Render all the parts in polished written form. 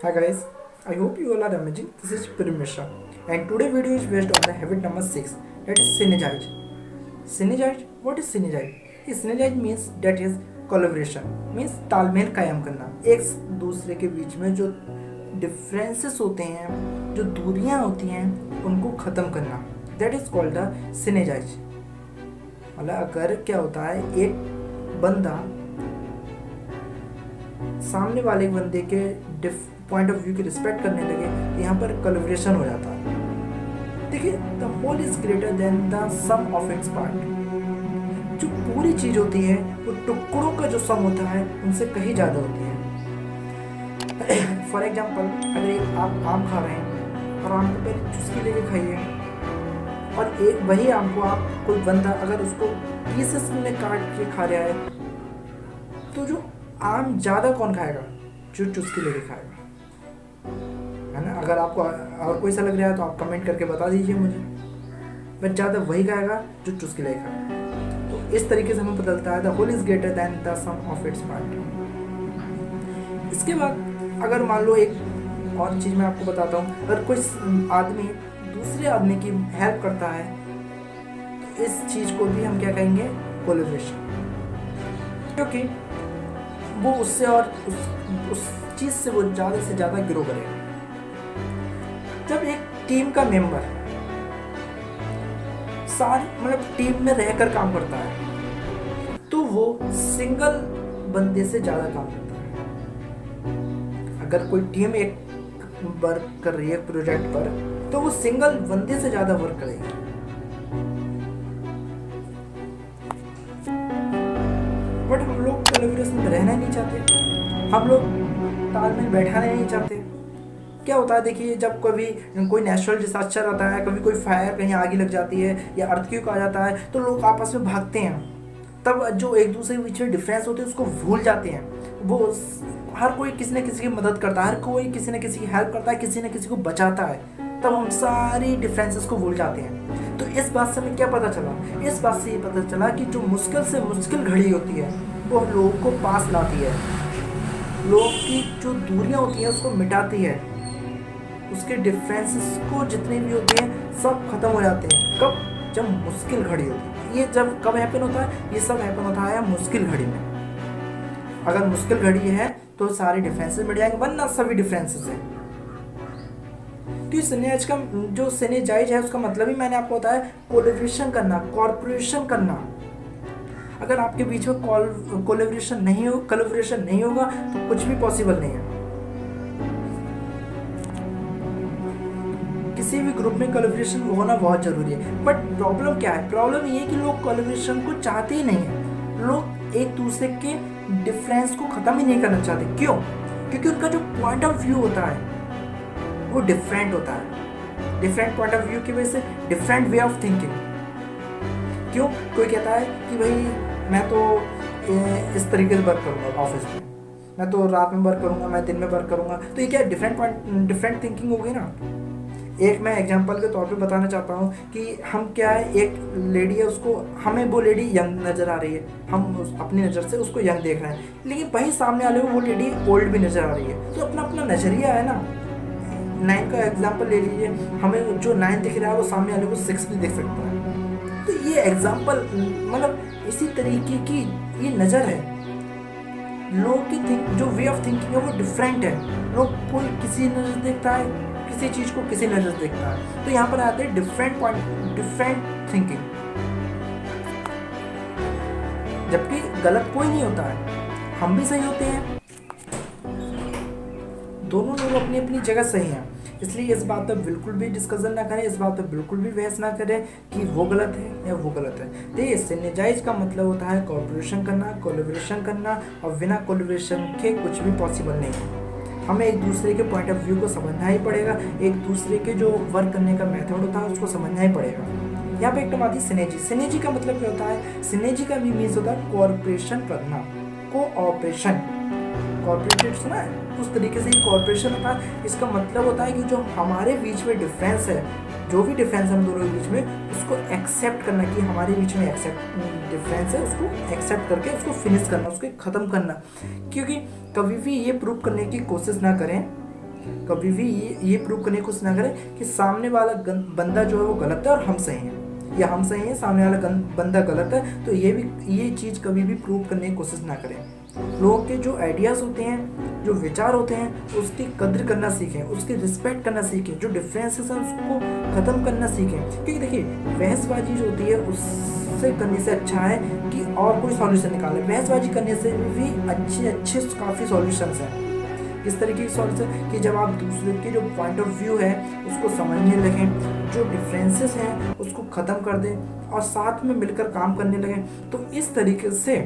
Hi guys, I hope you all are amazing. This is Pirim Mishra, and today video is based on the habit number 6, that is synergize. Synergize, what is synergize? Synergize means that is collaboration, means तालमेल कायम करना, एक दूसरे के बीच में जो differences होते हैं, जो दूरियां होती हैं, उनको ख़त्म करना, that is called the synergize. मतलब अगर क्या होता है, एक बंदा सामने वाले बंदे के पॉइंट ऑफ व्यू की रिस्पेक्ट करने लगे तो यहाँ पर कोलैबोरेशन हो जाता है. देखिए, the whole is greater than the sum of its part. जो पूरी चीज होती है वो टुकड़ों का जो सम होता है उनसे कहीं ज़्यादा होती है. फॉर एग्जाम्पल, अगर एक आप आम खा रहे हैं और आम को पहले चुस्की लेके खाइए, और एक वही आम को आप कोई बंदा अगर उसको पीसेस में काट के खा रहा है, तो जो आम ज़्यादा कौन खाएगा? जो चुस्की लेके खाएगा, है ना. अगर आपको और कोई सा लग रहा है तो आप कमेंट करके बता दीजिए मुझे. बट ज़्यादा वही खाएगा जो चुस्की लेके खाएगा. तो इस तरीके से हमें पता चलता है the whole is greater than the sum of its part. इसके बाद अगर मान लो एक और चीज़ मैं आपको बताता हूँ, अगर कोई आदमी दूसरे आदमी की हेल्प करता है तो इस चीज़ को भी हम क्या कहेंगे? कोलैबोरेशन. क्योंकि वो उससे और उस चीज़ से वो ज़्यादा से ज़्यादा ग्रो करेगा. जब एक टीम का मेंबर सारी मतलब टीम में रहकर काम करता है तो वो सिंगल बंदे से ज़्यादा काम करता है. अगर कोई टीम एक वर्क कर रही है प्रोजेक्ट पर, तो वो सिंगल बंदे से ज़्यादा वर्क करेगी. बट हम लोग कोलैबोरेशन में रहना नहीं चाहते, हम लोग तालमेल बैठाना नहीं चाहते. क्या होता है, देखिए, जब कभी कोई नेचुरल डिजास्टर आता है, कभी कोई फायर कहीं आग लग जाती है या अर्थक्वेक आ जाता है, तो लोग आपस में भागते हैं. तब जो एक दूसरे के बीच में डिफरेंस होते हैं उसको भूल जाते हैं. वो हर कोई किसी न किसी की मदद करता है, हर कोई किसी न किसी की हेल्प करता है, किसी न किसी को बचाता है. तब हम सारी डिफरेंसेस को भूल जाते हैं. तो इस बात से हमें क्या पता चला? इस बात से ये पता चला कि जो मुश्किल से मुश्किल घड़ी होती है वो लोगों को पास लाती है, लोगों की जो दूरियां होती हैं उसको मिटाती है, उसके डिफरेंसेस को जितने भी होते हैं सब खत्म हो जाते हैं. कब? जब मुश्किल घड़ी होती है. ये जब कब हैपन होता है? ये सब हैपन होता है मुश्किल घड़ी में. अगर मुश्किल घड़ी है तो सारे डिफरेंसेस मिट जाएंगे, वरना सभी डिफरेंसेस हैं. तो सिनेज का जो सिनेजाइज है उसका मतलब ही मैंने आपको बताया, कोलैबोरेशन करना, कॉर्पोरेशन करना. अगर आपके बीच में कोलैबोरेशन नहीं होगा तो कुछ भी पॉसिबल नहीं है. किसी भी ग्रुप में कोलैबोरेशन होना बहुत जरूरी है. बट प्रॉब्लम क्या है? प्रॉब्लम ये है कि लोग कोलैबोरेशन को चाहते ही नहीं है. लोग एक दूसरे के डिफरेंस को खत्म ही नहीं करना चाहते. क्यों? क्योंकि उनका जो पॉइंट ऑफ व्यू होता है वो डिफरेंट होता है. डिफरेंट पॉइंट ऑफ व्यू की वजह से डिफरेंट वे ऑफ थिंकिंग. क्यों? कोई कहता है कि भाई मैं तो इस तरीके से वर्क करूँगा ऑफिस में, मैं तो रात में वर्क करूँगा, मैं दिन में वर्क करूँगा. तो ये क्या डिफरेंट थिंकिंग हो गई ना. एक मैं एग्जांपल के तौर पे बताना चाहता हूँ कि हम क्या है, एक लेडी है, उसको हमें वो लेडी यंग नज़र आ रही है, हम अपनी नज़र से उसको यंग देख रहे हैं, लेकिन वहीं सामने वाले वो लेडी ओल्ड भी नज़र आ रही है. तो अपना अपना नज़रिया है ना. 9 का एग्जांपल ले लीजिए, हमें जो 9 दिख रहा है वो सामने वाले को 6 भी दिख सकता है. तो ये एग्जांपल मतलब इसी तरीके की ये नज़र है. लोग की जो वे ऑफ थिंकिंग है वो डिफरेंट है. लोग कोई किसी नज़र देखता है, किसी चीज़ को किसी नज़र देखता है. तो यहाँ पर आते हैं डिफरेंट थिंकिंग. जबकि गलत कोई नहीं होता है, हम भी सही होते हैं. दोनों लोग अपनी अपनी जगह सही हैं. इसलिए इस बात पर बिल्कुल भी डिस्कशन ना करें, इस बात पर बिल्कुल भी बहस ना करें कि वो गलत है या वो गलत है. देखिए, सिनेजाइज का मतलब होता है कॉर्पोरेशन करना, कोलैबोरेशन करना, और बिना कोलैबोरेशन के कुछ भी पॉसिबल नहीं है. हमें एक दूसरे के पॉइंट ऑफ व्यू को समझना ही पड़ेगा, एक दूसरे के जो वर्क करने का मेथड होता है उसको समझना ही पड़ेगा. यहाँ पे एक टर्म आती है सिनेजी. सिनेजी का मतलब क्या होता है? सिनेजी का भी मीन्स होता है कॉर्पोरेशन करना, कोऑपरेशन. कॉर्पोरेटेड सुना है? उस तरीके से ही कॉर्पोरेशन होता है. इसका मतलब होता है कि जो हमारे बीच में डिफरेंस है, जो भी डिफरेंस हम दोनों के बीच में, उसको एक्सेप्ट करना कि हमारे बीच में डिफरेंस है, उसको एक्सेप्ट करके उसको फिनिश करना, उसको ख़त्म करना. क्योंकि कभी भी ये प्रूव करने की कोशिश ना करें कभी भी ये प्रूव करने की कोशिश ना करें कि सामने वाला बंदा जो है वो गलत है और हम सही हैं, या हम सही हैं सामने वाला बंदा गलत है। तो ये चीज़ कभी भी प्रूव करने की कोशिश ना करें। लोगों के जो आइडियाज़ होते हैं, जो विचार होते हैं, उसकी कद्र करना सीखें, उसकी रिस्पेक्ट करना सीखें, जो डिफरेंसेस हैं उसको ख़त्म करना सीखें। क्योंकि देखिए बहसबाजी जो होती है उससे करने से अच्छा है कि और कोई सॉल्यूशन निकालें। बहसबाजी करने से भी अच्छे काफ़ी सॉल्यूशंस हैं। इस तरीके की सॉल्यूशन कि जब आप दूसरे के जो पॉइंट ऑफ व्यू है उसको समझने लगें, जो डिफरेंसेस हैं उसको ख़त्म कर दें और साथ में मिलकर काम करने लगें, तो इस तरीके से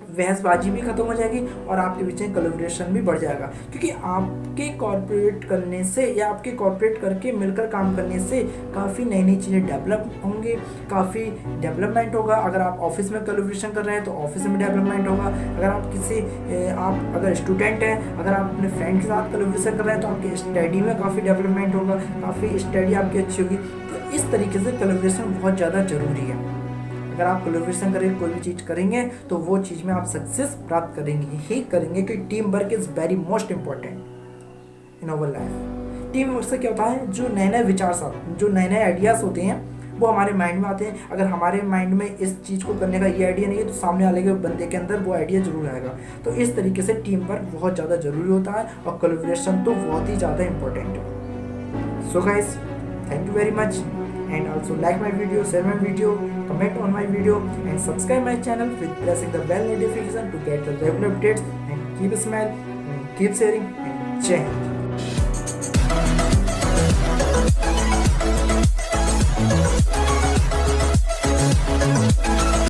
बहसबाजी भी खत्म हो जाएगी और आपके बीच में कोलैबोरेशन भी बढ़ जाएगा। क्योंकि आपके कॉर्पोरेट करने से या आपके कॉर्पोरेट करके मिलकर काम करने से काफ़ी नई नई चीज़ें डेवलप होंगी, काफ़ी डेवलपमेंट होगा। अगर आप ऑफिस में कोलैबोरेशन कर रहे हैं तो ऑफिस में डेवलपमेंट होगा। अगर आप अगर स्टूडेंट हैं, अगर आप अपने फ्रेंड के साथ कोलैबोरेशन कर रहे हैं तो आपकी स्टडी में काफ़ी डेवलपमेंट होगा, काफ़ी स्टडी आपकी अच्छी होगी। तो इस तरीके से कोलैबोरेशन बहुत ज़्यादा ज़रूरी है। अगर आप कोलैबोरेशन करेंगे, कोई भी चीज़ करेंगे तो वो चीज़ में आप सक्सेस प्राप्त करेंगे ही करेंगे। क्योंकि team work is very most important in our life. Team work से क्या होता है, जो नए नए विचार जो नए नए आइडियाज़ होते हैं वो हमारे माइंड में आते हैं। अगर हमारे माइंड में इस चीज़ को करने का ये आइडिया नहीं है तो सामने वाले के बंदे के अंदर वो आइडिया जरूर आएगा। तो इस तरीके से टीम वर्क बहुत ज़्यादा ज़रूरी होता है और कोलैबोरेशन तो बहुत ही ज़्यादा इंपॉर्टेंट है। So guys, thank you very much, and also like my video, share my video, comment on my video, and subscribe my channel with pressing the bell notification to get the regular updates. And keep a smile and keep sharing, and Jai Hind.